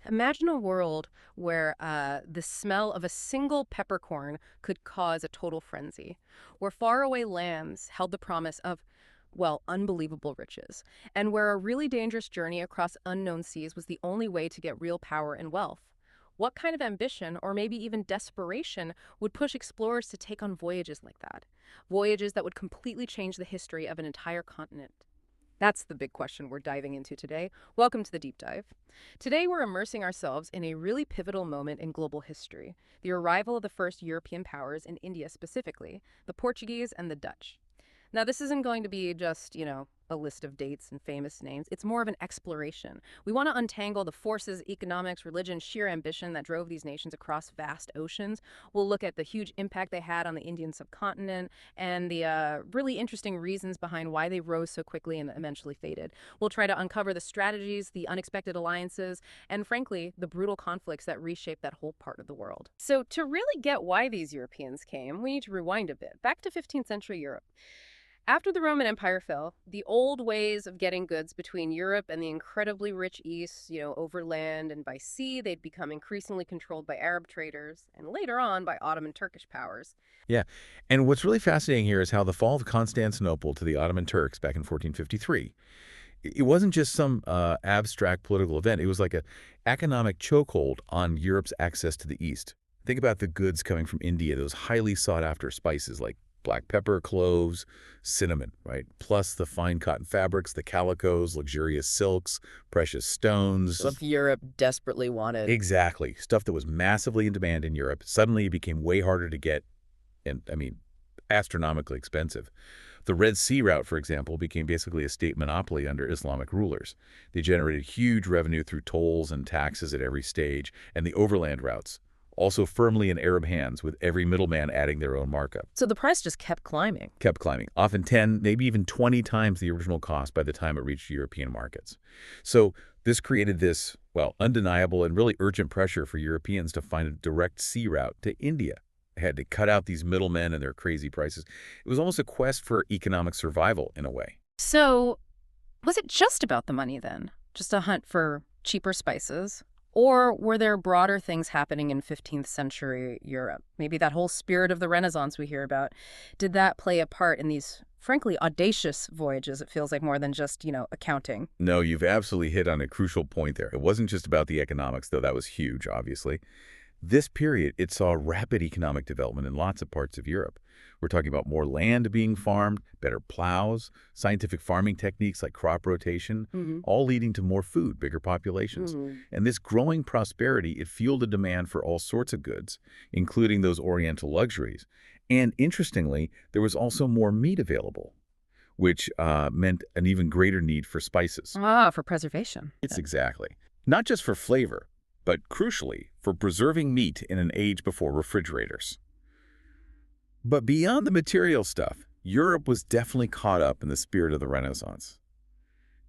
Imagine a world where the smell of a single peppercorn could cause a total frenzy, where faraway lands held the promise of, well, unbelievable riches, and where a really dangerous journey across unknown seas was the only way to get real power and wealth. What kind of ambition, or maybe even desperation, would push explorers to take on voyages like that? Voyages that would completely change the history of an entire continent. That's the big question we're diving into today. Welcome to the deep dive. Today, we're immersing ourselves in a really pivotal moment in global history, the arrival of the first European powers in India specifically, the Portuguese and the Dutch. Now, this isn't going to be just, a list of dates and famous names. It's more of an exploration. We want to untangle the forces, economics, religion, sheer ambition that drove these nations across vast oceans. We'll look at the huge impact they had on the Indian subcontinent and the really interesting reasons behind why they rose so quickly and eventually faded. We'll try to uncover the strategies, the unexpected alliances, and frankly, the brutal conflicts that reshaped that whole part of the world. So to really get why these Europeans came, we need to rewind a bit, back to 15th century Europe. After the Roman Empire fell, the old ways of getting goods between Europe and the incredibly rich East, over land and by sea, they'd become increasingly controlled by Arab traders and later on by Ottoman Turkish powers. Yeah. And what's really fascinating here is how the fall of Constantinople to the Ottoman Turks back in 1453, it wasn't just some abstract political event. It was like an economic chokehold on Europe's access to the East. Think about the goods coming from India, those highly sought-after spices like black pepper, cloves, cinnamon, right? Plus the fine cotton fabrics, the calicos, luxurious silks, precious stones. Stuff Europe desperately wanted. Exactly. Stuff that was massively in demand in Europe suddenly became way harder to get and, astronomically expensive. The Red Sea route, for example, became basically a state monopoly under Islamic rulers. They generated huge revenue through tolls and taxes at every stage, and the overland routes, also firmly in Arab hands, with every middleman adding their own markup. So the price just kept climbing. Kept climbing, often 10, maybe even 20 times the original cost by the time it reached European markets. So this created this, well, undeniable and really urgent pressure for Europeans to find a direct sea route to India. They had to cut out these middlemen and their crazy prices. It was almost a quest for economic survival in a way. So was it just about the money then? Just a hunt for cheaper spices? Or were there broader things happening in 15th century Europe? Maybe that whole spirit of the Renaissance we hear about. Did that play a part in these, frankly, audacious voyages? It feels like more than just, accounting. No, you've absolutely hit on a crucial point there. It wasn't just about the economics, though that was huge, obviously. This period, it saw rapid economic development in lots of parts of Europe. We're talking about more land being farmed, better plows, scientific farming techniques like crop rotation, all leading to more food, bigger populations. And this growing prosperity, it fueled a demand for all sorts of goods, including those Oriental luxuries. And interestingly, there was also more meat available, which meant an even greater need for spices. Ah, for preservation. It's exactly. Not just for flavor, but crucially, for preserving meat in an age before refrigerators. But beyond the material stuff, Europe was definitely caught up in the spirit of the Renaissance.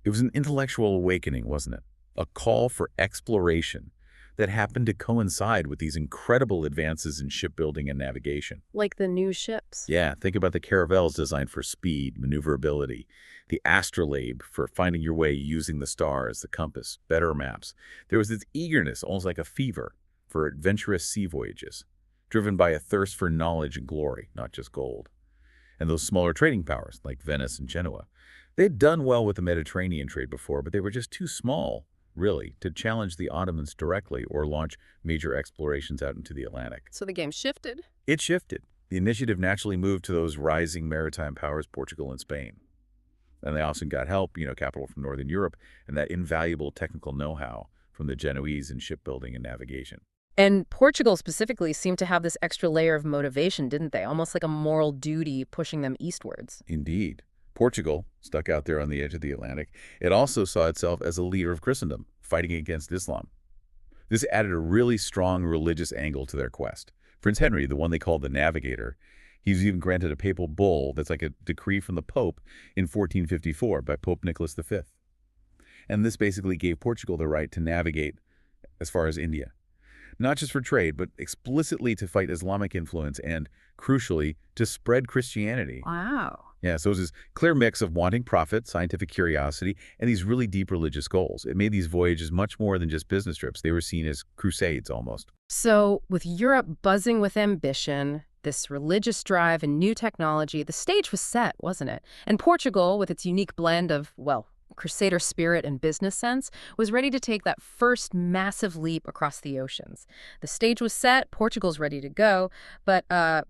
It was an intellectual awakening, wasn't it? A call for exploration that happened to coincide with these incredible advances in shipbuilding and navigation. Like the new ships. Yeah, think about the caravels designed for speed, maneuverability, the astrolabe for finding your way using the stars, the compass, better maps. There was this eagerness, almost like a fever, for adventurous sea voyages, driven by a thirst for knowledge and glory, not just gold. And those smaller trading powers, like Venice and Genoa, they'd done well with the Mediterranean trade before, but they were just too small, really, to challenge the Ottomans directly or launch major explorations out into the Atlantic. So the game shifted. It shifted. The initiative naturally moved to those rising maritime powers, Portugal and Spain. And they often got help, capital from Northern Europe, and that invaluable technical know-how from the Genoese in shipbuilding and navigation. And Portugal specifically seemed to have this extra layer of motivation, didn't they? Almost like a moral duty pushing them eastwards. Indeed. Portugal, stuck out there on the edge of the Atlantic, it also saw itself as a leader of Christendom, fighting against Islam. This added a really strong religious angle to their quest. Prince Henry, the one they called the Navigator, he was even granted a papal bull that's like a decree from the Pope in 1454 by Pope Nicholas V. And this basically gave Portugal the right to navigate as far as India. Not just for trade, but explicitly to fight Islamic influence and, crucially, to spread Christianity. Wow. Yeah, so it was this clear mix of wanting profit, scientific curiosity, and these really deep religious goals. It made these voyages much more than just business trips. They were seen as crusades almost. So, with Europe buzzing with ambition, this religious drive and new technology, the stage was set, wasn't it? And Portugal, with its unique blend of, well, crusader spirit and business sense, was ready to take that first massive leap across the oceans. The stage was set, Portugal's ready to go, but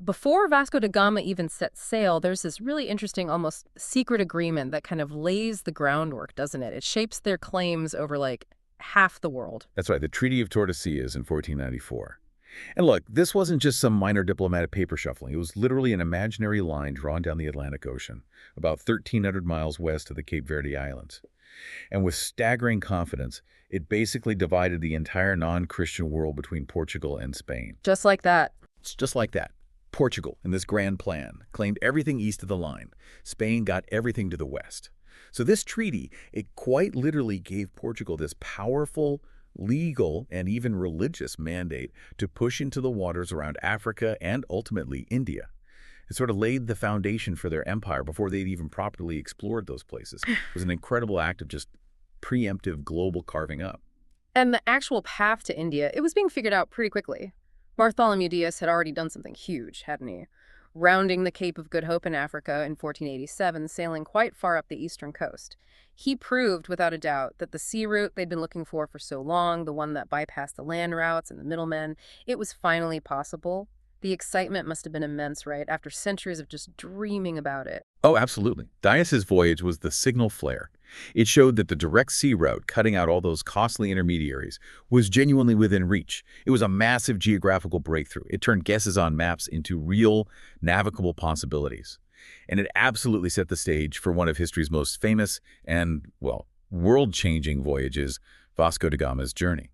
before Vasco da Gama even set sail, there's this really interesting, almost secret agreement that kind of lays the groundwork, doesn't it? It shapes their claims over, like, half the world. That's right, the Treaty of Tordesillas in 1494. And look, this wasn't just some minor diplomatic paper shuffling. It was literally an imaginary line drawn down the Atlantic Ocean, about 1,300 miles west of the Cape Verde Islands. And with staggering confidence, it basically divided the entire non-Christian world between Portugal and Spain. Just like that. It's just like that. Portugal, in this grand plan, claimed everything east of the line. Spain got everything to the west. So this treaty, it quite literally gave Portugal this powerful, legal, and even religious mandate to push into the waters around Africa and ultimately India. It sort of laid the foundation for their empire before they'd even properly explored those places. It was an incredible act of just preemptive global carving up. And the actual path to India, it was being figured out pretty quickly. Bartholomew Diaz had already done something huge, hadn't he? Rounding the Cape of Good Hope in Africa in 1487, sailing quite far up the eastern coast. He proved, without a doubt, that the sea route they'd been looking for so long, the one that bypassed the land routes and the middlemen, it was finally possible. The excitement must have been immense, right, after centuries of just dreaming about it. Oh, absolutely. Dias's voyage was the signal flare. It showed that the direct sea route, cutting out all those costly intermediaries, was genuinely within reach. It was a massive geographical breakthrough. It turned guesses on maps into real, navigable possibilities. And it absolutely set the stage for one of history's most famous and, well, world-changing voyages, Vasco da Gama's journey.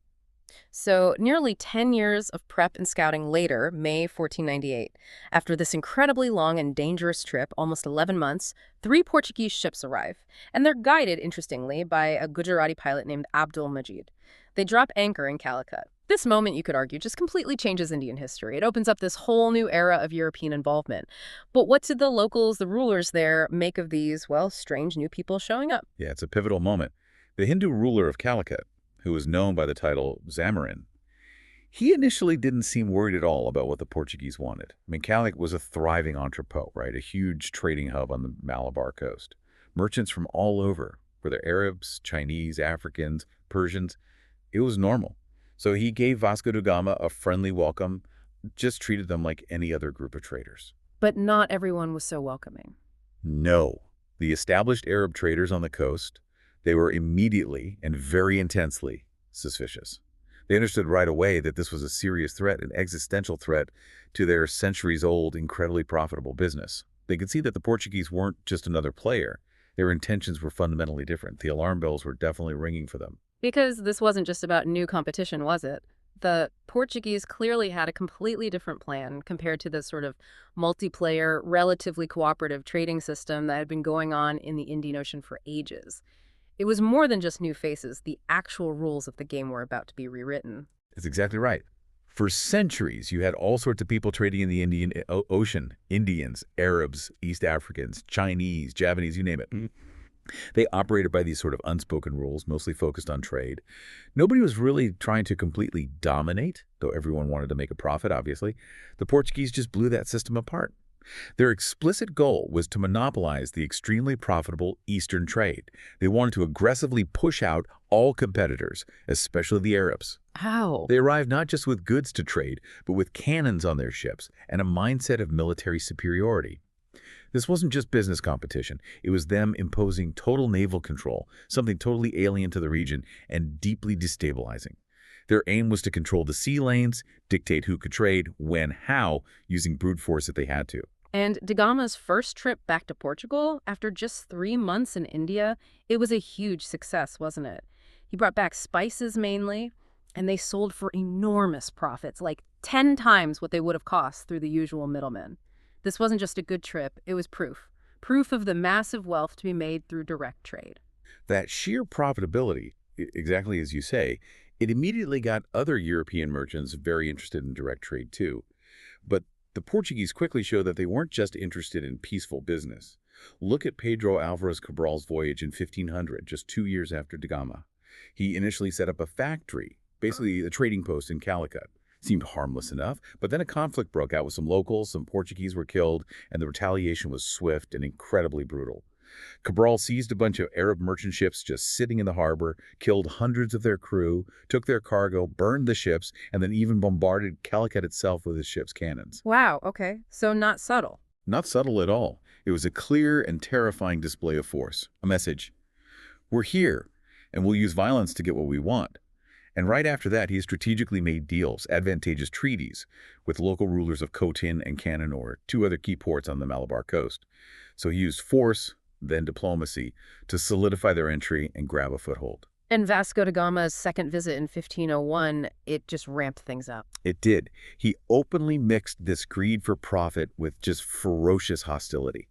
So, nearly 10 years of prep and scouting later, May 1498, after this incredibly long and dangerous trip, almost 11 months, 3 Portuguese ships arrive. And they're guided, interestingly, by a Gujarati pilot named Abdul Majid. They drop anchor in Calicut. This moment, you could argue, just completely changes Indian history. It opens up this whole new era of European involvement. But what did the locals, the rulers there, make of these, well, strange new people showing up? Yeah, it's a pivotal moment. The Hindu ruler of Calicut, who was known by the title Zamarin, he initially didn't seem worried at all about what the Portuguese wanted. I mean, Calicut was a thriving entrepot, right? A huge trading hub on the Malabar coast. Merchants from all over, whether Arabs, Chinese, Africans, Persians, it was normal. So he gave Vasco da Gama a friendly welcome, just treated them like any other group of traders. But not everyone was so welcoming. No. The established Arab traders on the coast, they were immediately and very intensely suspicious. They understood right away that this was a serious threat, an existential threat to their centuries-old, incredibly profitable business. They could see that the Portuguese weren't just another player. Their intentions were fundamentally different. The alarm bells were definitely ringing for them. Because this wasn't just about new competition, was it? The Portuguese clearly had a completely different plan compared to the sort of multiplayer, relatively cooperative trading system that had been going on in the Indian Ocean for ages. It was more than just new faces. The actual rules of the game were about to be rewritten. That's exactly right. For centuries, you had all sorts of people trading in the Indian Ocean. Indians, Arabs, East Africans, Chinese, Japanese, you name it. They operated by these sort of unspoken rules, mostly focused on trade. Nobody was really trying to completely dominate, though everyone wanted to make a profit, obviously. The Portuguese just blew that system apart. Their explicit goal was to monopolize the extremely profitable Eastern trade. They wanted to aggressively push out all competitors, especially the Arabs. How? They arrived not just with goods to trade, but with cannons on their ships and a mindset of military superiority. This wasn't just business competition. It was them imposing total naval control, something totally alien to the region and deeply destabilizing. Their aim was to control the sea lanes, dictate who could trade, when, how, using brute force if they had to. And Da Gama's first trip back to Portugal, after just 3 months in India, it was a huge success, wasn't it? He brought back spices mainly, and they sold for enormous profits, like 10 times what they would have cost through the usual middlemen. This wasn't just a good trip, it was proof. Proof of the massive wealth to be made through direct trade. That sheer profitability, exactly as you say, it immediately got other European merchants very interested in direct trade too. But the Portuguese quickly showed that they weren't just interested in peaceful business. Look at Pedro Alvarez Cabral's voyage in 1500, just 2 years after da Gama. He initially set up a factory, basically a trading post in Calicut. Seemed harmless enough, but then a conflict broke out with some locals, some Portuguese were killed, and the retaliation was swift and incredibly brutal. Cabral seized a bunch of Arab merchant ships just sitting in the harbor, killed hundreds of their crew, took their cargo, burned the ships, and then even bombarded Calicut itself with his ship's cannons. Wow, okay. So not subtle. Not subtle at all. It was a clear and terrifying display of force. A message. We're here, and we'll use violence to get what we want. And right after that, he strategically made deals, advantageous treaties, with local rulers of Cotin and Cananor, two other key ports on the Malabar coast. So he used force, then diplomacy, to solidify their entry and grab a foothold. And Vasco da Gama's second visit in 1501, it just ramped things up. It did. He openly mixed this greed for profit with just ferocious hostility.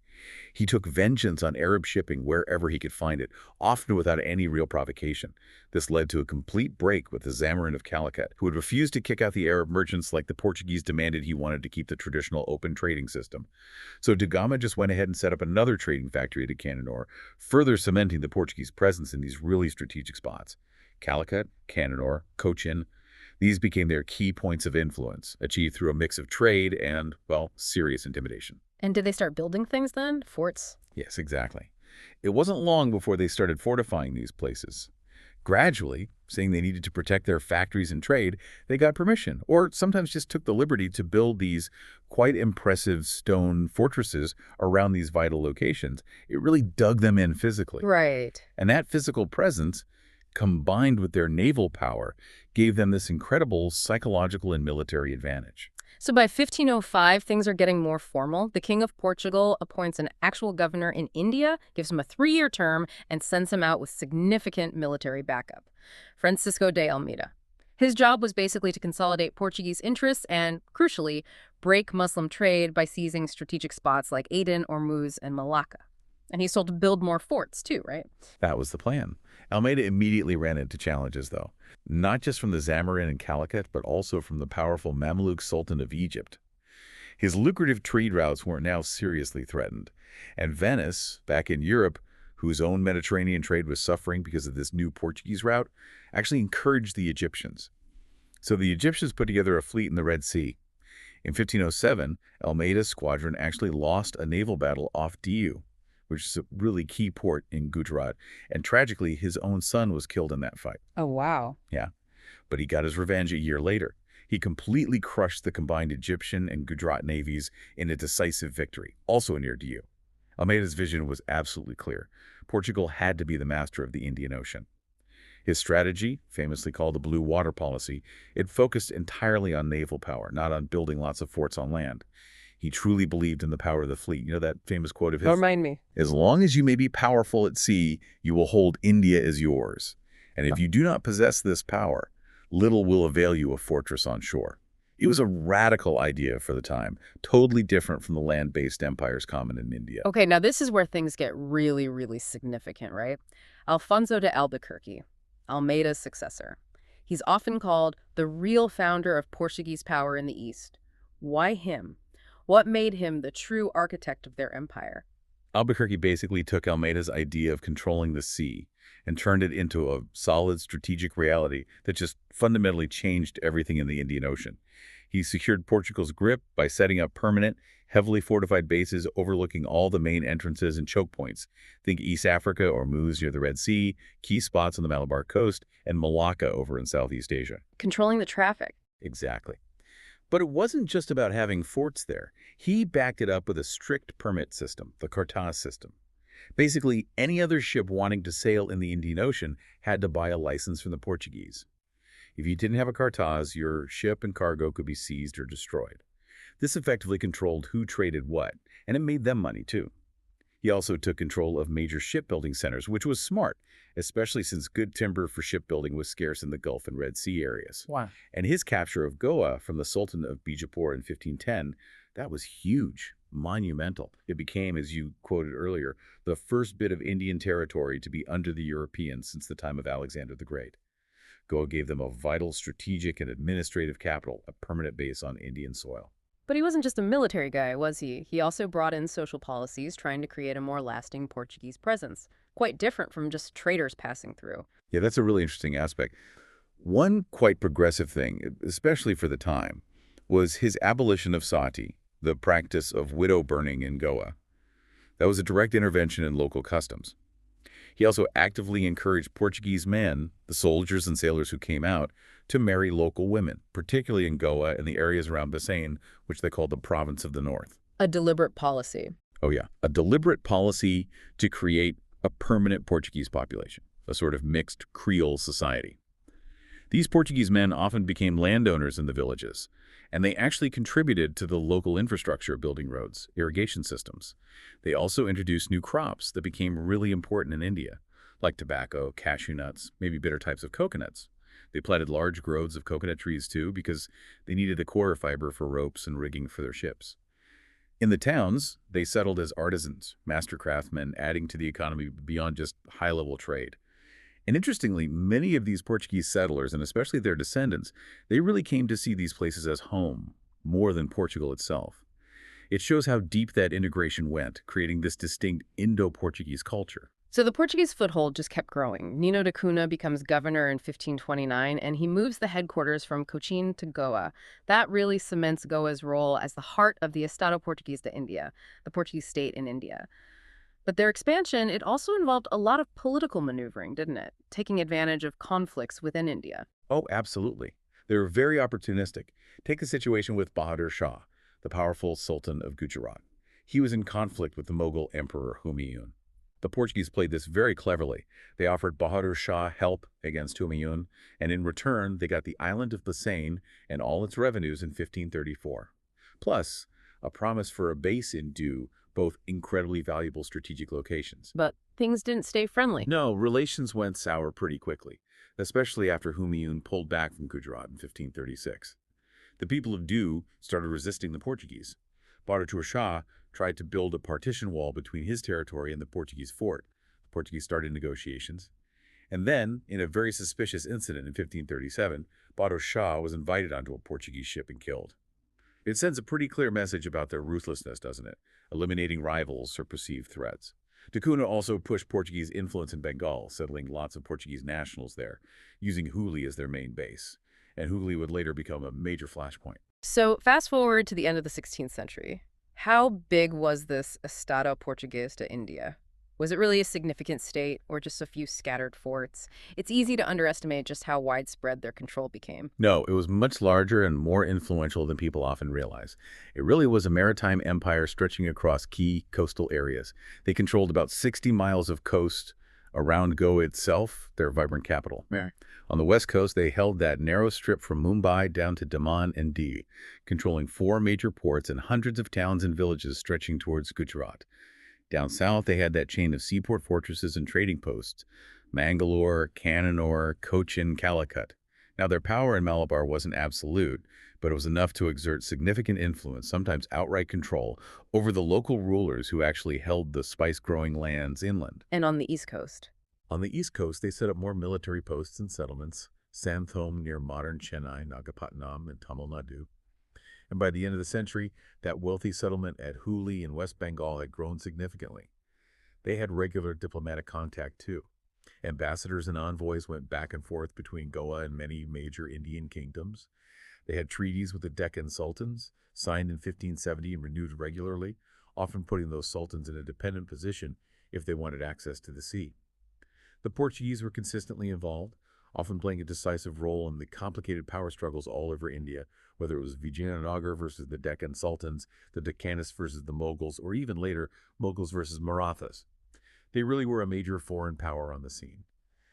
He took vengeance on Arab shipping wherever he could find it, often without any real provocation. This led to a complete break with the Zamorin of Calicut, who had refused to kick out the Arab merchants like the Portuguese demanded. He wanted to keep the traditional open trading system. So da Gama just went ahead and set up another trading factory at Cananor, further cementing the Portuguese presence in these really strategic spots. Calicut, Cananor, Cochin, these became their key points of influence, achieved through a mix of trade and, well, serious intimidation. And did they start building things then? Forts? Yes, exactly. It wasn't long before they started fortifying these places. Gradually, saying they needed to protect their factories and trade, they got permission, or sometimes just took the liberty to build these quite impressive stone fortresses around these vital locations. It really dug them in physically. Right. And that physical presence, combined with their naval power, gave them this incredible psychological and military advantage. So by 1505, things are getting more formal. The King of Portugal appoints an actual governor in India, gives him a 3-year term, and sends him out with significant military backup. Francisco de Almeida. His job was basically to consolidate Portuguese interests and, crucially, break Muslim trade by seizing strategic spots like Aden, Ormuz, and Malacca. And he's told to build more forts, too, right? That was the plan. Almeida immediately ran into challenges, though, not just from the Zamorin and Calicut, but also from the powerful Mamluk Sultan of Egypt. His lucrative trade routes were now seriously threatened, and Venice, back in Europe, whose own Mediterranean trade was suffering because of this new Portuguese route, actually encouraged the Egyptians. So the Egyptians put together a fleet in the Red Sea. In 1507, Almeida's squadron actually lost a naval battle off Diu, which is a really key port in Gujarat, and tragically, his own son was killed in that fight. Oh, wow. Yeah, but he got his revenge a year later. He completely crushed the combined Egyptian and Gujarat navies in a decisive victory, also near Diu. Almeida's vision was absolutely clear. Portugal had to be the master of the Indian Ocean. His strategy, famously called the Blue Water Policy, it focused entirely on naval power, not on building lots of forts on land. He truly believed in the power of the fleet. You know that famous quote of his? Don't remind me. As long as you may be powerful at sea, you will hold India as yours. And if you do not possess this power, little will avail you a fortress on shore. It was a radical idea for the time, totally different from the land-based empires common in India. Okay, now this is where things get really, really significant, right? Alfonso de Albuquerque, Almeida's successor. He's often called the real founder of Portuguese power in the East. Why him? What made him the true architect of their empire? Albuquerque basically took Almeida's idea of controlling the sea and turned it into a solid strategic reality that just fundamentally changed everything in the Indian Ocean. He secured Portugal's grip by setting up permanent, heavily fortified bases overlooking all the main entrances and choke points. Think East Africa or Ormuz near the Red Sea, key spots on the Malabar coast, and Malacca over in Southeast Asia. Controlling the traffic. Exactly. But it wasn't just about having forts there. He backed it up with a strict permit system, the cartaz system. Basically, any other ship wanting to sail in the Indian Ocean had to buy a license from the Portuguese. If you didn't have a cartaz, your ship and cargo could be seized or destroyed. This effectively controlled who traded what, and it made them money too. He also took control of major shipbuilding centers, which was smart, especially since good timber for shipbuilding was scarce in the Gulf and Red Sea areas. Wow. And his capture of Goa from the Sultan of Bijapur in 1510, that was huge, monumental. It became, as you quoted earlier, the first bit of Indian territory to be under the Europeans since the time of Alexander the Great. Goa gave them a vital strategic and administrative capital, a permanent base on Indian soil. But he wasn't just a military guy, was he? He also brought in social policies trying to create a more lasting Portuguese presence, quite different from just traders passing through. Yeah, that's a really interesting aspect. One quite progressive thing, especially for the time, was his abolition of sati, the practice of widow burning in Goa. That was a direct intervention in local customs. He also actively encouraged Portuguese men, the soldiers and sailors who came out, to marry local women, particularly in Goa and the areas around Bassein, which they called the province of the north. A deliberate policy. Oh yeah, a deliberate policy to create a permanent Portuguese population, a sort of mixed Creole society. These Portuguese men often became landowners in the villages, and they actually contributed to the local infrastructure, building roads, irrigation systems. They also introduced new crops that became really important in India, like tobacco, cashew nuts, maybe bitter types of coconuts. They planted large groves of coconut trees too because they needed the core fiber for ropes and rigging for their ships. In the towns, they settled as artisans, master craftsmen, adding to the economy beyond just high-level trade. And interestingly, many of these Portuguese settlers, and especially their descendants, they really came to see these places as home, more than Portugal itself. It shows how deep that integration went, creating this distinct Indo-Portuguese culture. So the Portuguese foothold just kept growing. Nino da Cunha becomes governor in 1529, and he moves the headquarters from Cochin to Goa. That really cements Goa's role as the heart of the Estado Português de India, the Portuguese state in India. But their expansion, it also involved a lot of political maneuvering, didn't it? Taking advantage of conflicts within India. Oh, absolutely. They were very opportunistic. Take the situation with Bahadur Shah, the powerful Sultan of Gujarat. He was in conflict with the Mughal Emperor Humayun. The Portuguese played this very cleverly. They offered Bahadur Shah help against Humayun, and in return, they got the island of Bassein and all its revenues in 1534. Plus, a promise for a base in Dhu, both incredibly valuable strategic locations. But things didn't stay friendly. No, relations went sour pretty quickly, especially after Humayun pulled back from Gujarat in 1536. The people of Dhu started resisting the Portuguese. Bahadur Shah tried to build a partition wall between his territory and the Portuguese fort. The Portuguese started negotiations. And then, in a very suspicious incident in 1537, Bahadur Shah was invited onto a Portuguese ship and killed. It sends a pretty clear message about their ruthlessness, doesn't it? Eliminating rivals or perceived threats. Da Cunha also pushed Portuguese influence in Bengal, settling lots of Portuguese nationals there, using Hooghly as their main base. And Hooghly would later become a major flashpoint. So fast forward to the end of the 16th century. How big was this Estado Português de India? Was it really a significant state or just a few scattered forts? It's easy to underestimate just how widespread their control became. No, it was much larger and more influential than people often realize. It really was a maritime empire stretching across key coastal areas. They controlled about 60 miles of coast around Goa itself, their vibrant capital. Yeah. On the west coast, they held that narrow strip from Mumbai down to Daman and Diu, controlling 4 major ports and hundreds of towns and villages stretching towards Gujarat. Down south, they had that chain of seaport fortresses and trading posts, Mangalore, Cannanore, Cochin, Calicut. Now, their power in Malabar wasn't absolute, but it was enough to exert significant influence, sometimes outright control, over the local rulers who actually held the spice-growing lands inland. And on the East Coast? On the east coast, they set up more military posts and settlements, Santhome near modern Chennai, Nagapattinam, and Tamil Nadu. And by the end of the century, that wealthy settlement at Hooghly in West Bengal had grown significantly. They had regular diplomatic contact too. Ambassadors and envoys went back and forth between Goa and many major Indian kingdoms. They had treaties with the Deccan sultans, signed in 1570 and renewed regularly, often putting those sultans in a dependent position if they wanted access to the sea. The Portuguese were consistently involved, often playing a decisive role in the complicated power struggles all over India, whether it was Vijayanagar versus the Deccan Sultans, the Deccanists versus the Mughals, or even later, Mughals versus Marathas. They really were a major foreign power on the scene.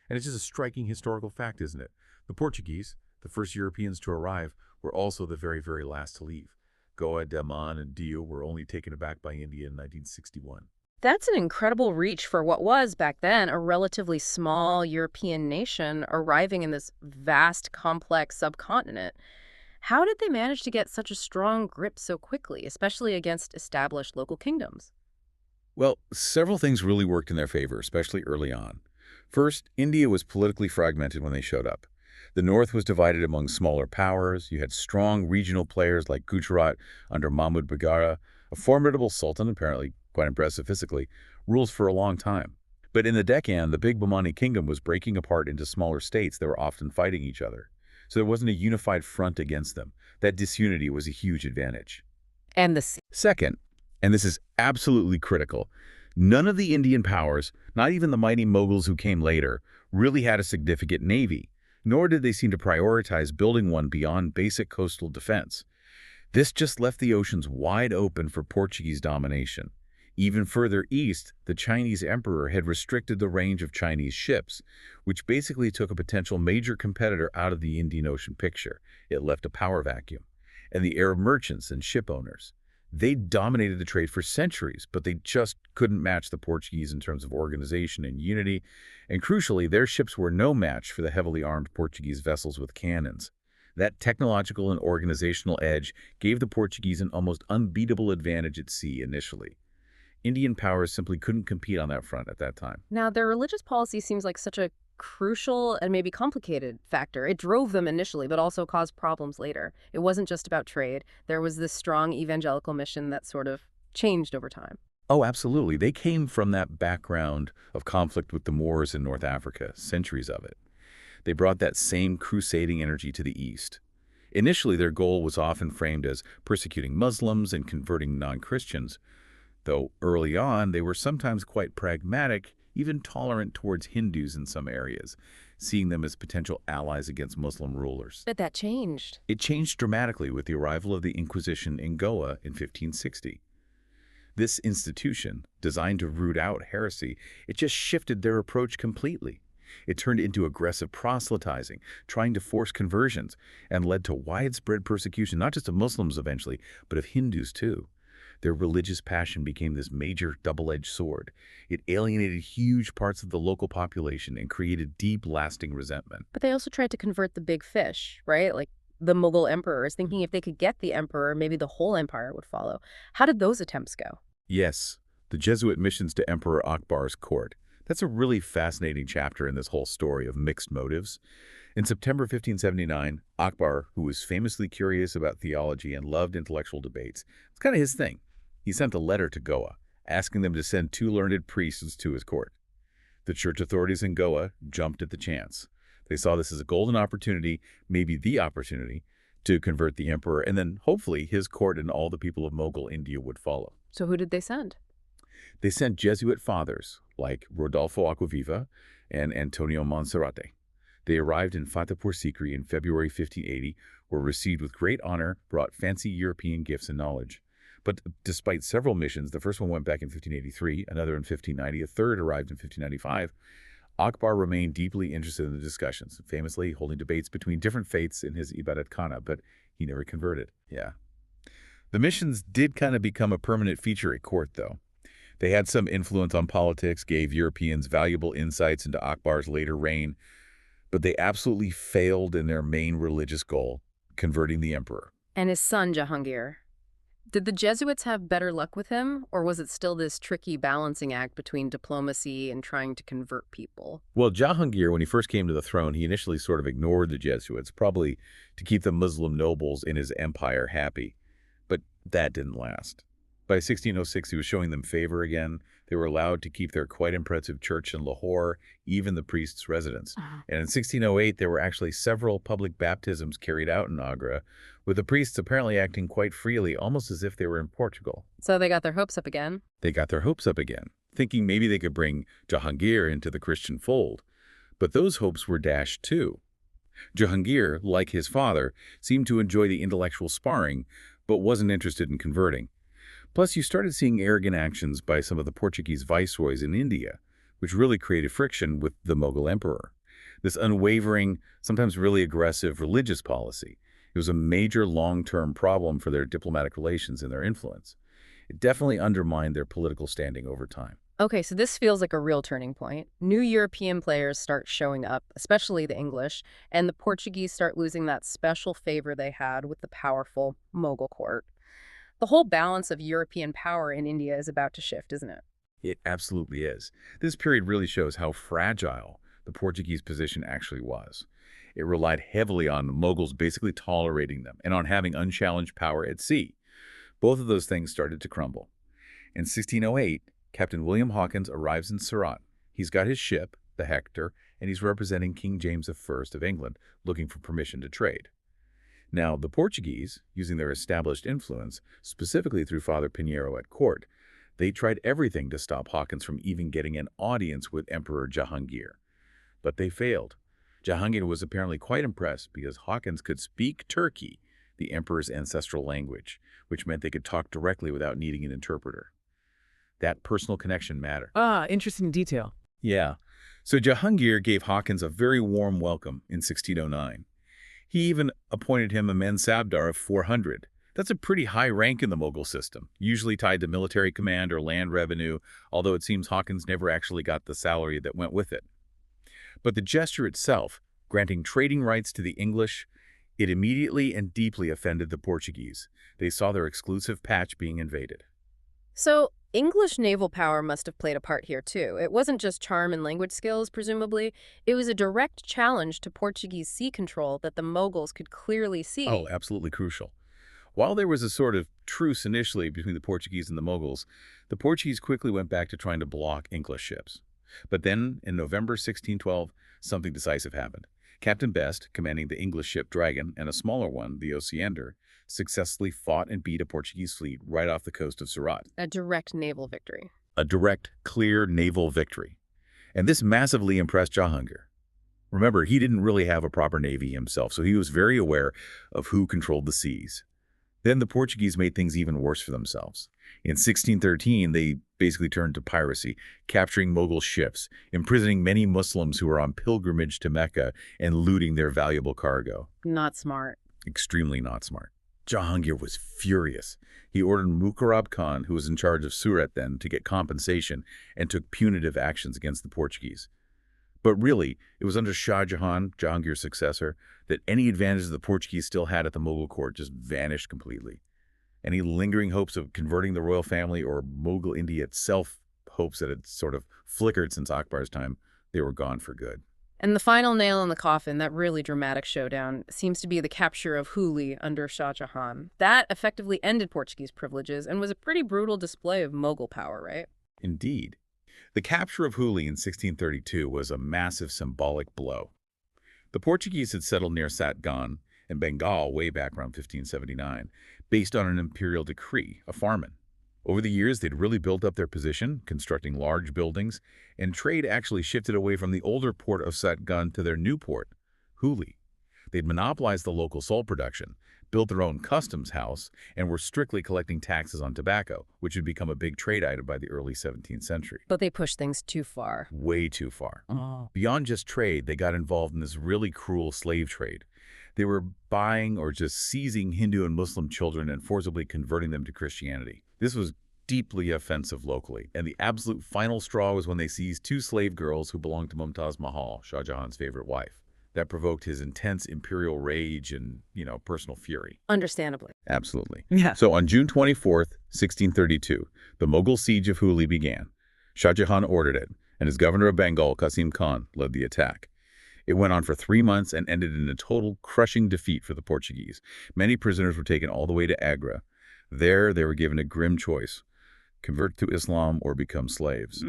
And it's just a striking historical fact, isn't it? The Portuguese, the first Europeans to arrive, were also the very, very last to leave. Goa, Daman, and Diu were only taken aback by India in 1961. That's an incredible reach for what was, back then, a relatively small European nation arriving in this vast, complex subcontinent. How did they manage to get such a strong grip so quickly, especially against established local kingdoms? Well, several things really worked in their favor, especially early on. First, India was politically fragmented when they showed up. The north was divided among smaller powers. You had strong regional players like Gujarat under Mahmud Bagara, a formidable sultan, apparently quite impressive physically, rules for a long time. But in the Deccan, the big Bahmani kingdom was breaking apart into smaller states that were often fighting each other. So there wasn't a unified front against them. That disunity was a huge advantage. And the Second, and this is absolutely critical, none of the Indian powers, not even the mighty Mughals who came later, really had a significant navy, nor did they seem to prioritize building one beyond basic coastal defense. This just left the oceans wide open for Portuguese domination. Even further east, the Chinese emperor had restricted the range of Chinese ships, which basically took a potential major competitor out of the Indian Ocean picture. It left a power vacuum. And the Arab merchants and ship owners, they dominated the trade for centuries, but they just couldn't match the Portuguese in terms of organization and unity. And crucially, their ships were no match for the heavily armed Portuguese vessels with cannons. That technological and organizational edge gave the Portuguese an almost unbeatable advantage at sea initially. Indian powers simply couldn't compete on that front at that time. Now, their religious policy seems like such a crucial and maybe complicated factor. It drove them initially, but also caused problems later. It wasn't just about trade. There was this strong evangelical mission that sort of changed over time. Oh, absolutely. They came from that background of conflict with the Moors in North Africa, centuries of it. They brought that same crusading energy to the East. Initially, their goal was often framed as persecuting Muslims and converting non-Christians, though early on they were sometimes quite pragmatic, even tolerant towards Hindus in some areas, seeing them as potential allies against Muslim rulers. But that changed. It changed dramatically with the arrival of the Inquisition in Goa in 1560. This institution, designed to root out heresy, it just shifted their approach completely. It turned into aggressive proselytizing, trying to force conversions, and led to widespread persecution, not just of Muslims eventually, but of Hindus too. Their religious passion became this major double-edged sword. It alienated huge parts of the local population and created deep, lasting resentment. But they also tried to convert the big fish, right? Like the Mughal emperors, thinking if they could get the emperor, maybe the whole empire would follow. How did those attempts go? Yes, the Jesuit missions to Emperor Akbar's court. That's a really fascinating chapter in this whole story of mixed motives. In September 1579, Akbar, who was famously curious about theology and loved intellectual debates, it's kind of his thing. He sent a letter to Goa, asking them to send 2 learned priests to his court. The church authorities in Goa jumped at the chance. They saw this as a golden opportunity, maybe the opportunity, to convert the emperor, and then hopefully his court and all the people of Mughal India would follow. So who did they send? They sent Jesuit fathers like Rodolfo Acquaviva and Antonio Monserrate. They arrived in Fatehpur Sikri in February 1580, were received with great honor, brought fancy European gifts and knowledge. But despite several missions, the first one went back in 1583, another in 1590, a third arrived in 1595, Akbar remained deeply interested in the discussions, famously holding debates between different faiths in his Ibadat Khana, but he never converted. Yeah. The missions did kind of become a permanent feature at court, though. They had some influence on politics, gave Europeans valuable insights into Akbar's later reign, but they absolutely failed in their main religious goal, converting the emperor. And his son, Jahangir. Did the Jesuits have better luck with him, or was it still this tricky balancing act between diplomacy and trying to convert people? Well, Jahangir, when he first came to the throne, he initially sort of ignored the Jesuits, probably to keep the Muslim nobles in his empire happy. But that didn't last. By 1606, he was showing them favor again. They were allowed to keep their quite impressive church in Lahore, even the priest's residence. And in 1608, there were actually several public baptisms carried out in Agra, with the priests apparently acting quite freely, almost as if they were in Portugal. So they got their hopes up again. They got their hopes up again, thinking maybe they could bring Jahangir into the Christian fold. But those hopes were dashed too. Jahangir, like his father, seemed to enjoy the intellectual sparring, but wasn't interested in converting. Plus, you started seeing arrogant actions by some of the Portuguese viceroys in India, which really created friction with the Mughal emperor. This unwavering, sometimes really aggressive religious policy, it was a major long-term problem for their diplomatic relations and their influence. It definitely undermined their political standing over time. Okay, so this feels like a real turning point. New European players start showing up, especially the English, and the Portuguese start losing that special favor they had with the powerful Mughal court. The whole balance of European power in India is about to shift, isn't it? It absolutely is. This period really shows how fragile the Portuguese position actually was. It relied heavily on the Mughals basically tolerating them and on having unchallenged power at sea. Both of those things started to crumble. In 1608, Captain William Hawkins arrives in Surat. He's got his ship, the Hector, and he's representing King James I of England, looking for permission to trade. Now, the Portuguese, using their established influence, specifically through Father Pinheiro at court, they tried everything to stop Hawkins from even getting an audience with Emperor Jahangir. But they failed. Jahangir was apparently quite impressed because Hawkins could speak Turkey, the emperor's ancestral language, which meant they could talk directly without needing an interpreter. That personal connection mattered. Ah, interesting detail. Yeah. So Jahangir gave Hawkins a very warm welcome in 1609. He even appointed him a Mansabdar of 400. That's a pretty high rank in the Mughal system, usually tied to military command or land revenue, although it seems Hawkins never actually got the salary that went with it. But the gesture itself, granting trading rights to the English, it immediately and deeply offended the Portuguese. They saw their exclusive patch being invaded. So, English naval power must have played a part here, too. It wasn't just charm and language skills, presumably. It was a direct challenge to Portuguese sea control that the Mughals could clearly see. Oh, absolutely crucial. While there was a sort of truce initially between the Portuguese and the Mughals, the Portuguese quickly went back to trying to block English ships. But then, in November 1612, something decisive happened. Captain Best, commanding the English ship Dragon and a smaller one, the Osiander, successfully fought and beat a Portuguese fleet right off the coast of Surat. A direct naval victory. A direct, clear naval victory. And this massively impressed Jahangir. Remember, he didn't really have a proper navy himself, so he was very aware of who controlled the seas. Then the Portuguese made things even worse for themselves. In 1613, they basically turned to piracy, capturing Mughal ships, imprisoning many Muslims who were on pilgrimage to Mecca, and looting their valuable cargo. Not smart. Extremely not smart. Jahangir was furious. He ordered Mukarrab Khan, who was in charge of Surat then, to get compensation and took punitive actions against the Portuguese. But really, it was under Shah Jahan, Jahangir's successor, that any advantages the Portuguese still had at the Mughal court just vanished completely. Any lingering hopes of converting the royal family or Mughal India itself, hopes that had sort of flickered since Akbar's time, they were gone for good. And the final nail in the coffin, that really dramatic showdown, seems to be the capture of Hooghly under Shah Jahan. That effectively ended Portuguese privileges and was a pretty brutal display of Mughal power, right? Indeed. The capture of Hooghly in 1632 was a massive symbolic blow. The Portuguese had settled near Satgan in Bengal way back around 1579, based on an imperial decree, a farman. Over the years, they'd really built up their position, constructing large buildings, and trade actually shifted away from the older port of Satgan to their new port, Hooghly. They'd monopolized the local salt production, built their own customs house, and were strictly collecting taxes on tobacco, which had become a big trade item by the early 17th century. But they pushed things too far. Way too far. Oh. Beyond just trade, they got involved in this really cruel slave trade. They were buying or just seizing Hindu and Muslim children and forcibly converting them to Christianity. This was deeply offensive locally, and the absolute final straw was when they seized two slave girls who belonged to Mumtaz Mahal, Shah Jahan's favorite wife. That provoked his intense imperial rage and, personal fury. Understandably. Absolutely. Yeah. So on June 24th, 1632, the Mughal siege of Hooghly began. Shah Jahan ordered it, and his governor of Bengal, Qasim Khan, led the attack. It went on for 3 months and ended in a total crushing defeat for the Portuguese. Many prisoners were taken all the way to Agra. There, they were given a grim choice: convert to Islam or become slaves.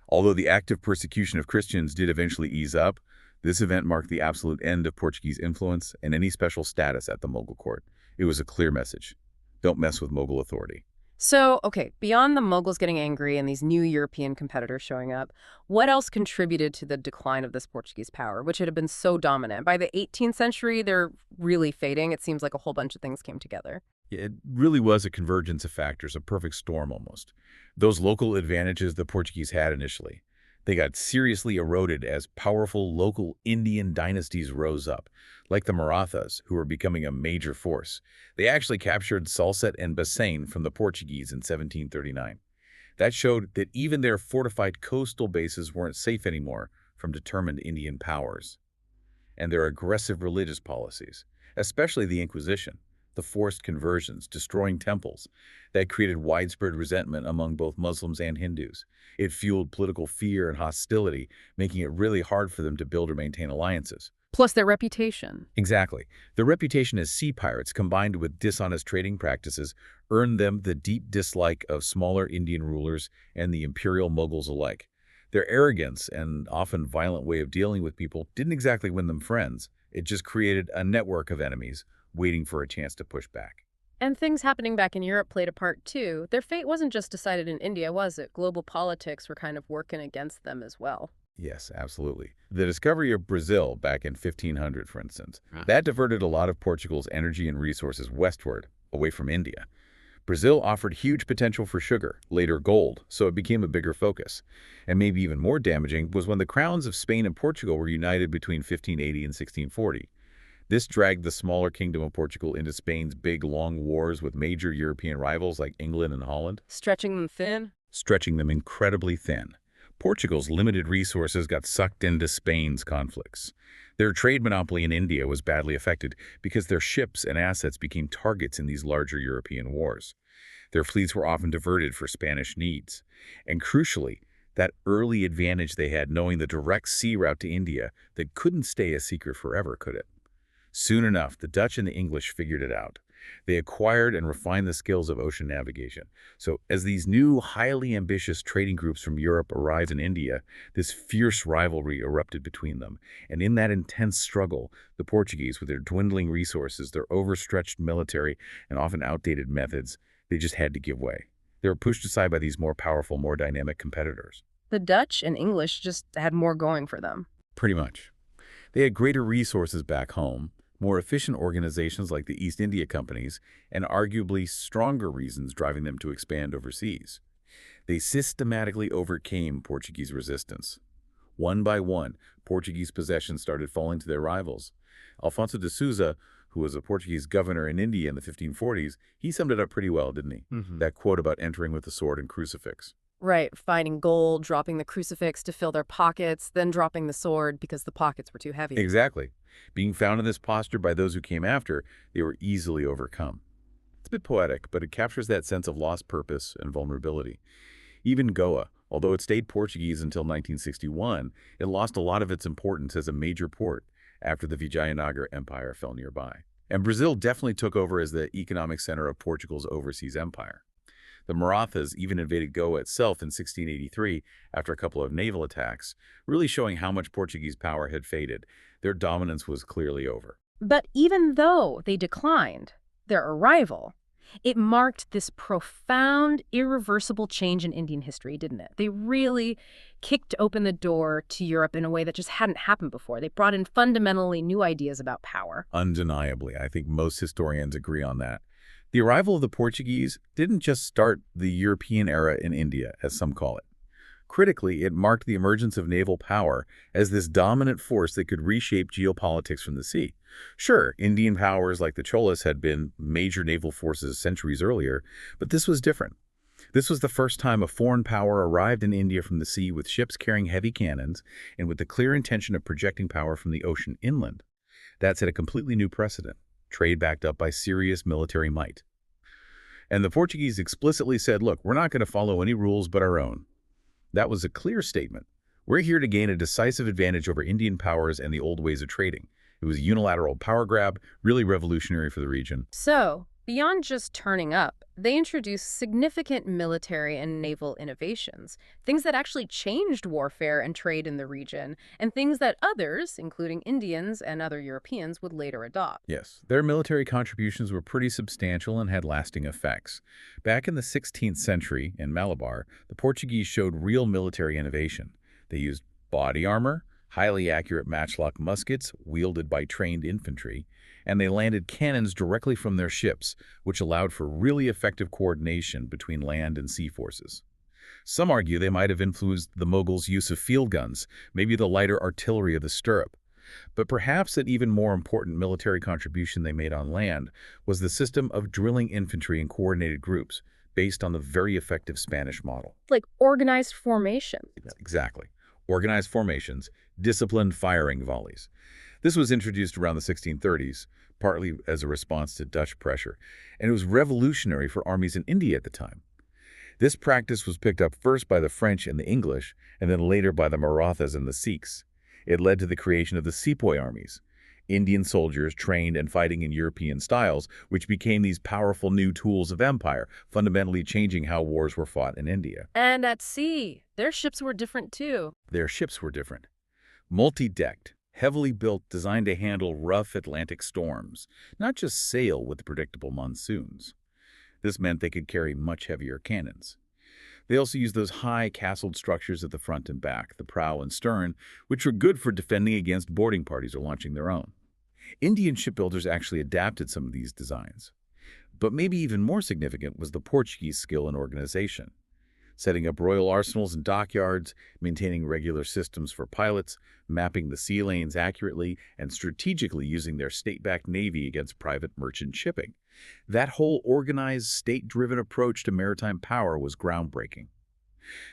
Although the active persecution of Christians did eventually ease up, this event marked the absolute end of Portuguese influence and any special status at the Mughal court. It was a clear message: don't mess with Mughal authority. So, okay, beyond the Mughals getting angry and these new European competitors showing up, what else contributed to the decline of this Portuguese power, which had been so dominant? By the 18th century, they're really fading. It seems like a whole bunch of things came together. It really was a convergence of factors, a perfect storm almost. Those local advantages the Portuguese had initially, they got seriously eroded as powerful local Indian dynasties rose up, like the Marathas, who were becoming a major force. They actually captured Salsette and Bassein from the Portuguese in 1739. That showed that even their fortified coastal bases weren't safe anymore from determined Indian powers. And their aggressive religious policies, especially the Inquisition, the forced conversions, destroying temples, that created widespread resentment among both Muslims and Hindus. It fueled political fear and hostility, making it really hard for them to build or maintain alliances. Plus their reputation. Exactly. Their reputation as sea pirates, combined with dishonest trading practices, earned them the deep dislike of smaller Indian rulers and the imperial Mughals alike. Their arrogance and often violent way of dealing with people didn't exactly win them friends. It just created a network of enemies waiting for a chance to push back. And things happening back in Europe played a part too. Their fate wasn't just decided in India, was it? Global politics were kind of working against them as well. Yes, absolutely. The discovery of Brazil back in 1500, for instance, Right. that diverted a lot of Portugal's energy and resources westward, away from India. Brazil offered huge potential for sugar, later gold, so it became a bigger focus. And maybe even more damaging was when the crowns of Spain and Portugal were united between 1580 and 1640. This dragged the smaller kingdom of Portugal into Spain's big, long wars with major European rivals like England and Holland, Stretching them thin? stretching them incredibly thin. Portugal's limited resources got sucked into Spain's conflicts. Their trade monopoly in India was badly affected because their ships and assets became targets in these larger European wars. Their fleets were often diverted for Spanish needs. And crucially, that early advantage they had knowing the direct sea route to India that couldn't stay a secret forever, could it? Soon enough, the Dutch and the English figured it out. They acquired and refined the skills of ocean navigation. So as these new, highly ambitious trading groups from Europe arrived in India, this fierce rivalry erupted between them. And in that intense struggle, the Portuguese, with their dwindling resources, their overstretched military, and often outdated methods, they just had to give way. They were pushed aside by these more powerful, more dynamic competitors. The Dutch and English just had more going for them. Pretty much. They had greater resources back home, more efficient organizations like the East India Companies, and arguably stronger reasons driving them to expand overseas. They systematically overcame Portuguese resistance. One by one, Portuguese possessions started falling to their rivals. Alfonso de Souza, who was a Portuguese governor in India in the 1540s, he summed it up pretty well, didn't he? That quote about entering with the sword and crucifix. Right, finding gold, dropping the crucifix to fill their pockets, then dropping the sword because the pockets were too heavy. Exactly. Being found in this posture by those who came after, they were easily overcome. It's a bit poetic, but it captures that sense of lost purpose and vulnerability. Even Goa, although it stayed Portuguese until 1961, it lost a lot of its importance as a major port after the Vijayanagara Empire fell nearby. And Brazil definitely took over as the economic center of Portugal's overseas empire. The Marathas even invaded Goa itself in 1683 after a couple of naval attacks, really showing how much Portuguese power had faded. Their dominance was clearly over. But even though they declined, their arrival, it marked this profound, irreversible change in Indian history, didn't it? They really kicked open the door to Europe in a way that just hadn't happened before. They brought in fundamentally new ideas about power. Undeniably, I think most historians agree on that. The arrival of the Portuguese didn't just start the European era in India, as some call it. Critically, it marked the emergence of naval power as this dominant force that could reshape geopolitics from the sea. Sure, Indian powers like the Cholas had been major naval forces centuries earlier, but this was different. This was the first time a foreign power arrived in India from the sea with ships carrying heavy cannons and with the clear intention of projecting power from the ocean inland. That set a completely new precedent, trade backed up by serious military might. And the Portuguese explicitly said, look, we're not going to follow any rules but our own. That was a clear statement. We're here to gain a decisive advantage over Indian powers and the old ways of trading. It was a unilateral power grab, really revolutionary for the region. So, beyond just turning up, they introduced significant military and naval innovations, things that actually changed warfare and trade in the region, and things that others, including Indians and other Europeans, would later adopt. Yes, their military contributions were pretty substantial and had lasting effects. Back in the 16th century, in Malabar, the Portuguese showed real military innovation. They used body armor, highly accurate matchlock muskets wielded by trained infantry, and they landed cannons directly from their ships, which allowed for really effective coordination between land and sea forces. Some argue they might have influenced the Mughals' use of field guns, maybe the lighter artillery of the stirrup. But perhaps an even more important military contribution they made on land was the system of drilling infantry in coordinated groups, based on the very effective Spanish model. Like organized formation. Exactly. Organized formations, disciplined firing volleys. This was introduced around the 1630s, partly as a response to Dutch pressure, and it was revolutionary for armies in India at the time. This practice was picked up first by the French and the English, and then later by the Marathas and the Sikhs. It led to the creation of the sepoy armies, Indian soldiers trained and fighting in European styles, which became these powerful new tools of empire, fundamentally changing how wars were fought in India. And at sea, their ships were different too. Their ships were different. Multi-decked, heavily built, designed to handle rough Atlantic storms, not just sail with predictable monsoons. This meant they could carry much heavier cannons. They also used those high castled structures at the front and back, the prow and stern, which were good for defending against boarding parties or launching their own. Indian shipbuilders actually adapted some of these designs. But maybe even more significant was the Portuguese skill and organization. Setting up royal arsenals and dockyards, maintaining regular systems for pilots, mapping the sea lanes accurately, and strategically using their state-backed navy against private merchant shipping. That whole organized, state-driven approach to maritime power was groundbreaking.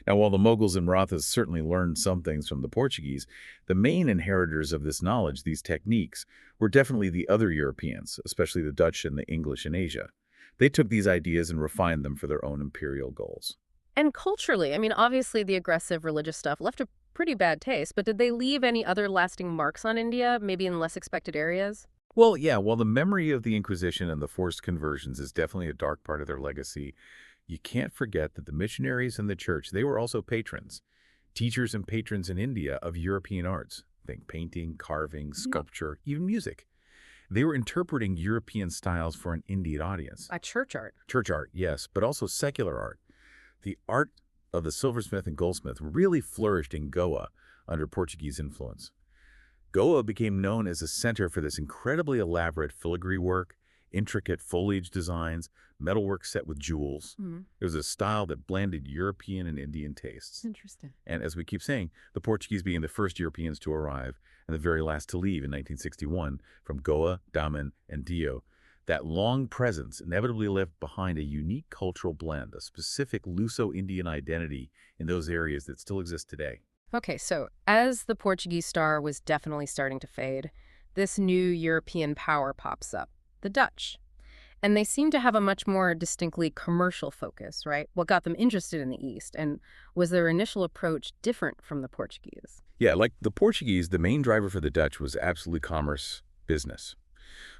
Now, while the Mughals and Marathas certainly learned some things from the Portuguese, the main inheritors of this knowledge, these techniques, were definitely the other Europeans, especially the Dutch and the English in Asia. They took these ideas and refined them for their own imperial goals. And culturally, I mean, obviously the aggressive religious stuff left a pretty bad taste, but did they leave any other lasting marks on India, maybe in less expected areas? Well, yeah, while the memory of the Inquisition and the forced conversions is definitely a dark part of their legacy, you can't forget that the missionaries and the church, they were also patrons, teachers and patrons in India of European arts. Think painting, carving, sculpture, even music. They were interpreting European styles for an Indian audience. A church art. Church art, yes, but also secular art. The art of the silversmith and goldsmith really flourished in Goa under Portuguese influence. Goa became known as a center for this incredibly elaborate filigree work, intricate foliage designs, metalwork set with jewels. It was a style that blended European and Indian tastes. Interesting. And as we keep saying, the Portuguese being the first Europeans to arrive and the very last to leave in 1961 from Goa, Daman, and Dio, that long presence inevitably left behind a unique cultural blend, a specific Luso-Indian identity in those areas that still exist today. Okay, so as the Portuguese star was definitely starting to fade, this new European power pops up, the Dutch. And they seem to have a much more distinctly commercial focus, right? What got them interested in the East, and was their initial approach different from the Portuguese? Yeah, like the Portuguese, the main driver for the Dutch was absolutely commerce, business.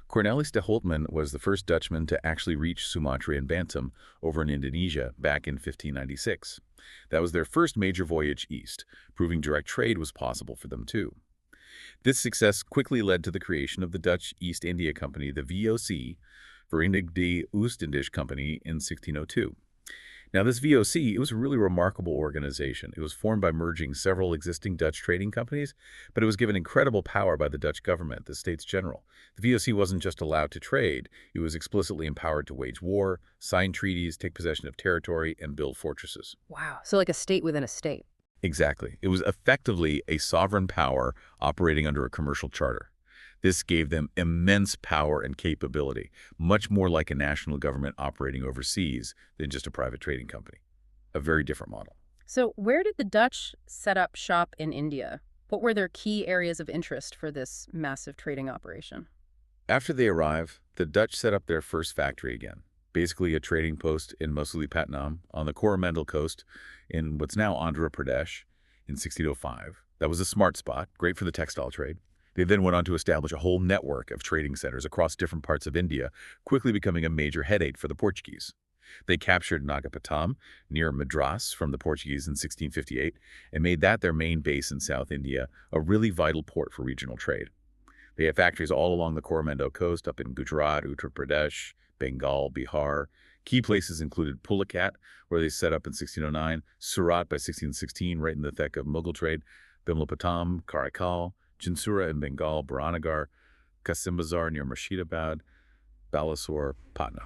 Cornelis de Holtman was the first Dutchman to actually reach Sumatra and Bantam over in Indonesia back in 1596. That was their first major voyage east, proving direct trade was possible for them too. This success quickly led to the creation of the Dutch East India Company, the VOC, Verenigde Oost-Indisch Company, in 1602. Now, this VOC, it was a really remarkable organization. It was formed by merging several existing Dutch trading companies, but it was given incredible power by the Dutch government, the States General. The VOC wasn't just allowed to trade. It was explicitly empowered to wage war, sign treaties, take possession of territory, and build fortresses. Wow. So like a state within a state. Exactly. It was effectively a sovereign power operating under a commercial charter. This gave them immense power and capability, much more like a national government operating overseas than just a private trading company. A very different model. So where did the Dutch set up shop in India? What were their key areas of interest for this massive trading operation? After they arrived, the Dutch set up their first factory again, basically a trading post in Mosulipatnam on the Coromandel coast in what's now Andhra Pradesh in 1605. That was a smart spot, great for the textile trade. They then went on to establish a whole network of trading centers across different parts of India, quickly becoming a major headache for the Portuguese. They captured Nagapattam, near Madras, from the Portuguese in 1658, and made that their main base in South India, a really vital port for regional trade. They had factories all along the Coromandel coast, up in Gujarat, Uttar Pradesh, Bengal, Bihar. Key places included Pulicat, where they set up in 1609, Surat by 1616, right in the thick of Mughal trade, Bimlapatam, Karaikal, Chinsura in Bengal, Baranagar, Kasimbazar near Murshidabad, Balasore, Patna.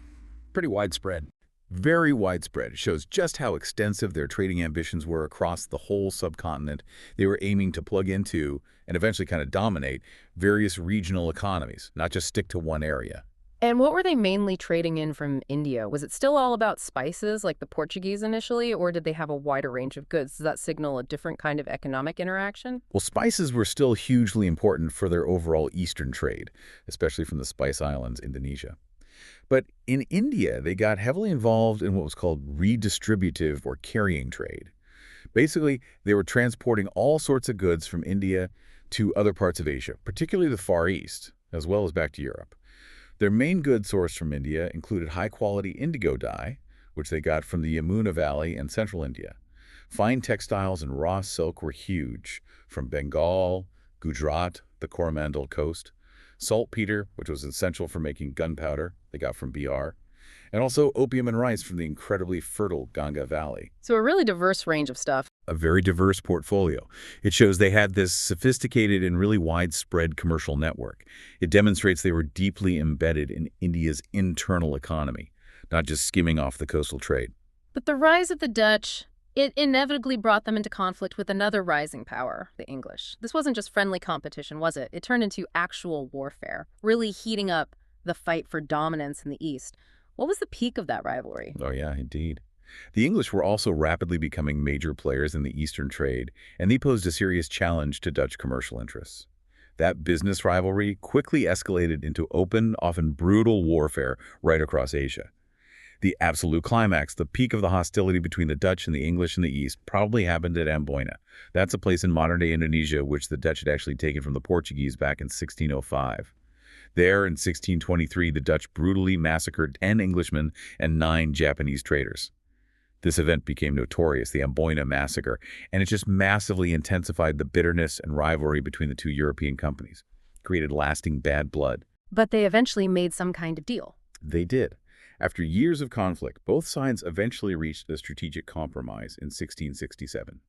Pretty widespread. Very widespread. It shows just how extensive their trading ambitions were across the whole subcontinent. They were aiming to plug into, and eventually kind of dominate, various regional economies, not just stick to one area. And what were they mainly trading in from India? Was it still all about spices like the Portuguese initially, or did they have a wider range of goods? Does that signal a different kind of economic interaction? Well, spices were still hugely important for their overall eastern trade, especially from the Spice Islands, Indonesia. But in India, they got heavily involved in what was called redistributive or carrying trade. Basically, they were transporting all sorts of goods from India to other parts of Asia, particularly the Far East. as well as back to Europe. Their main goods sourced from India included high-quality indigo dye, which they got from the Yamuna Valley and central India. Fine textiles and raw silk were huge, from Bengal, Gujarat, the Coromandel coast. Saltpeter, which was essential for making gunpowder, they got from BR. And also opium and rice from the incredibly fertile Ganga Valley. So a really diverse range of stuff. A very diverse portfolio. It shows they had this sophisticated and really widespread commercial network. It demonstrates they were deeply embedded in India's internal economy, not just skimming off the coastal trade. But the rise of the Dutch, it inevitably brought them into conflict with another rising power, the English. This wasn't just friendly competition, was it? It turned into actual warfare, really heating up the fight for dominance in the East. What was the peak of that rivalry? Oh yeah, indeed. The English were also rapidly becoming major players in the Eastern trade, and they posed a serious challenge to Dutch commercial interests. That business rivalry quickly escalated into open, often brutal warfare right across Asia. The absolute climax, the peak of the hostility between the Dutch and the English in the East, probably happened at Amboina. That's a place in modern-day Indonesia which the Dutch had actually taken from the Portuguese back in 1605. There, in 1623, the Dutch brutally massacred 10 Englishmen and 9 Japanese traders. This event became notorious, the Amboina Massacre, and it just massively intensified the bitterness and rivalry between the two European companies, created lasting bad blood. But they eventually made some kind of deal. They did. After years of conflict, both sides eventually reached a strategic compromise in 1667.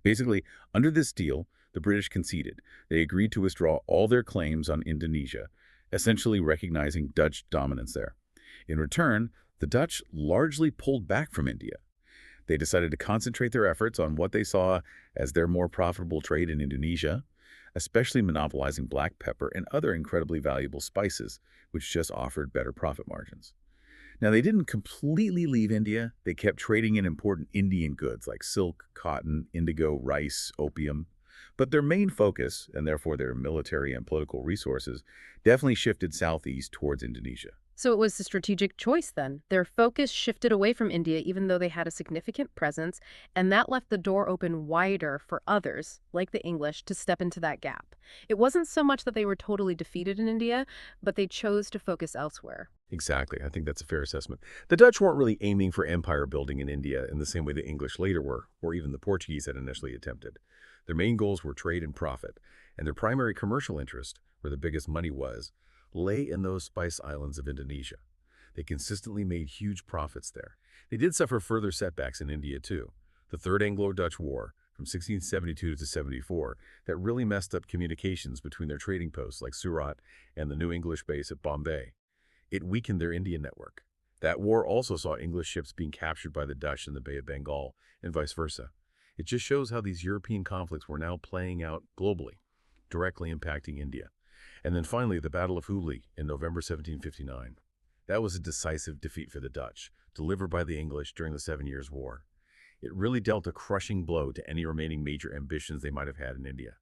Basically, under this deal, the British conceded. They agreed to withdraw all their claims on Indonesia, essentially recognizing Dutch dominance there. In return, the Dutch largely pulled back from India. They decided to concentrate their efforts on what they saw as their more profitable trade in Indonesia, especially monopolizing black pepper and other incredibly valuable spices, which just offered better profit margins. Now, they didn't completely leave India. They kept trading in important Indian goods like silk, cotton, indigo, rice, opium. But their main focus, and therefore their military and political resources, definitely shifted southeast towards Indonesia. So it was a strategic choice then. Their focus shifted away from India even though they had a significant presence, and that left the door open wider for others, like the English, to step into that gap. It wasn't so much that they were totally defeated in India, but they chose to focus elsewhere. Exactly. I think that's a fair assessment. The Dutch weren't really aiming for empire building in India in the same way the English later were, or even the Portuguese had initially attempted. Their main goals were trade and profit, and their primary commercial interest, where the biggest money was, lay in those spice islands of Indonesia. They consistently made huge profits there. They did suffer further setbacks in India, too. The Third Anglo-Dutch War, from 1672 to 74, that really messed up communications between their trading posts like Surat and the new English base at Bombay. It weakened their Indian network. That war also saw English ships being captured by the Dutch in the Bay of Bengal, and vice versa. It just shows how these European conflicts were now playing out globally, directly impacting India. And then finally, the Battle of Hooghly in November 1759. That was a decisive defeat for the Dutch, delivered by the English during the 7 Years' War. It really dealt a crushing blow to any remaining major ambitions they might have had in India.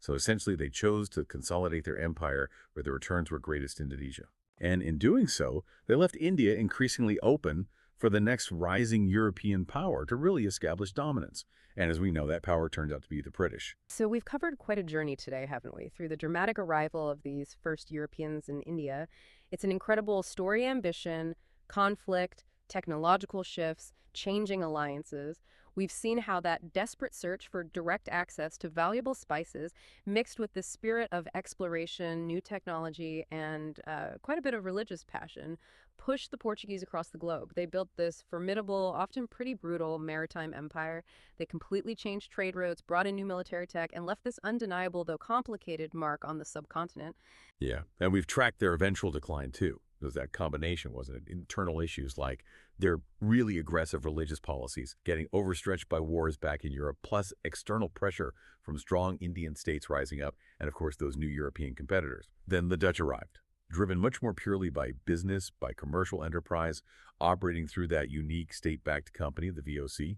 So essentially, they chose to consolidate their empire where the returns were greatest in Indonesia. And in doing so, they left India increasingly open for the next rising European power to really establish dominance. And as we know, that power turned out to be the British. So we've covered quite a journey today, haven't we? Through the dramatic arrival of these first Europeans in India. It's an incredible story, ambition, conflict, technological shifts, changing alliances. We've seen how that desperate search for direct access to valuable spices mixed with the spirit of exploration, new technology, and quite a bit of religious passion pushed the Portuguese across the globe. They built this formidable, often pretty brutal maritime empire. They completely changed trade routes, brought in new military tech, and left this undeniable, though complicated, mark on the subcontinent. Yeah, and we've tracked their eventual decline, too. It was that combination, wasn't it? Internal issues like their really aggressive religious policies, getting overstretched by wars back in Europe, plus external pressure from strong Indian states rising up, and of course those new European competitors. Then the Dutch arrived, driven much more purely by business, by commercial enterprise, operating through that unique state-backed company, the VOC.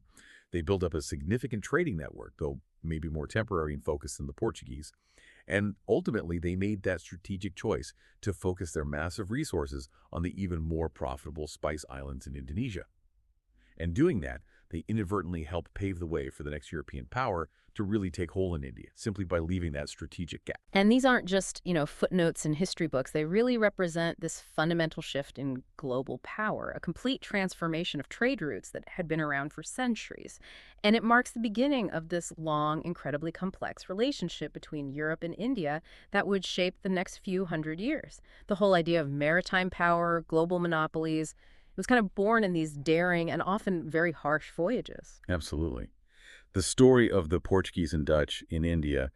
They built up a significant trading network, though maybe more temporary in focus than the Portuguese. And ultimately, they made that strategic choice to focus their massive resources on the even more profitable spice islands in Indonesia. And doing that, They inadvertently help pave the way for the next European power to really take hold in India, simply by leaving that strategic gap. And these aren't just, footnotes in history books. They really represent this fundamental shift in global power, a complete transformation of trade routes that had been around for centuries. And it marks the beginning of this long, incredibly complex relationship between Europe and India that would shape the next few hundred years. The whole idea of maritime power, global monopolies, it was kind of born in these daring and often very harsh voyages. Absolutely. The story of the Portuguese and Dutch in India,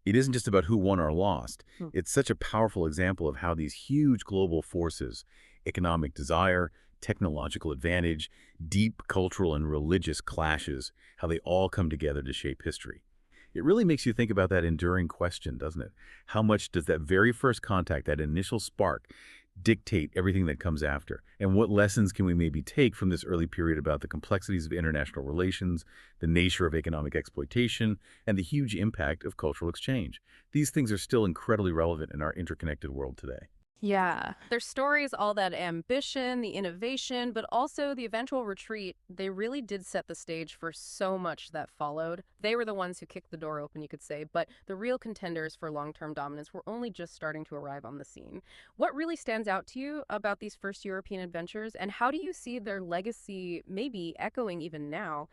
it isn't just about who won or lost. Hmm. It's such a powerful example of how these huge global forces, economic desire, technological advantage, deep cultural and religious clashes, how they all come together to shape history. It really makes you think about that enduring question, doesn't it? How much does that very first contact, that initial spark, dictate everything that comes after? And what lessons can we maybe take from this early period about the complexities of international relations, the nature of economic exploitation, and the huge impact of cultural exchange? These things are still incredibly relevant in our interconnected world today. Yeah. Their stories, all that ambition, the innovation, but also the eventual retreat, they really did set the stage for so much that followed. They were the ones who kicked the door open, you could say, but the real contenders for long-term dominance were only just starting to arrive on the scene. What really stands out to you about these first European adventures, and how do you see their legacy maybe echoing even now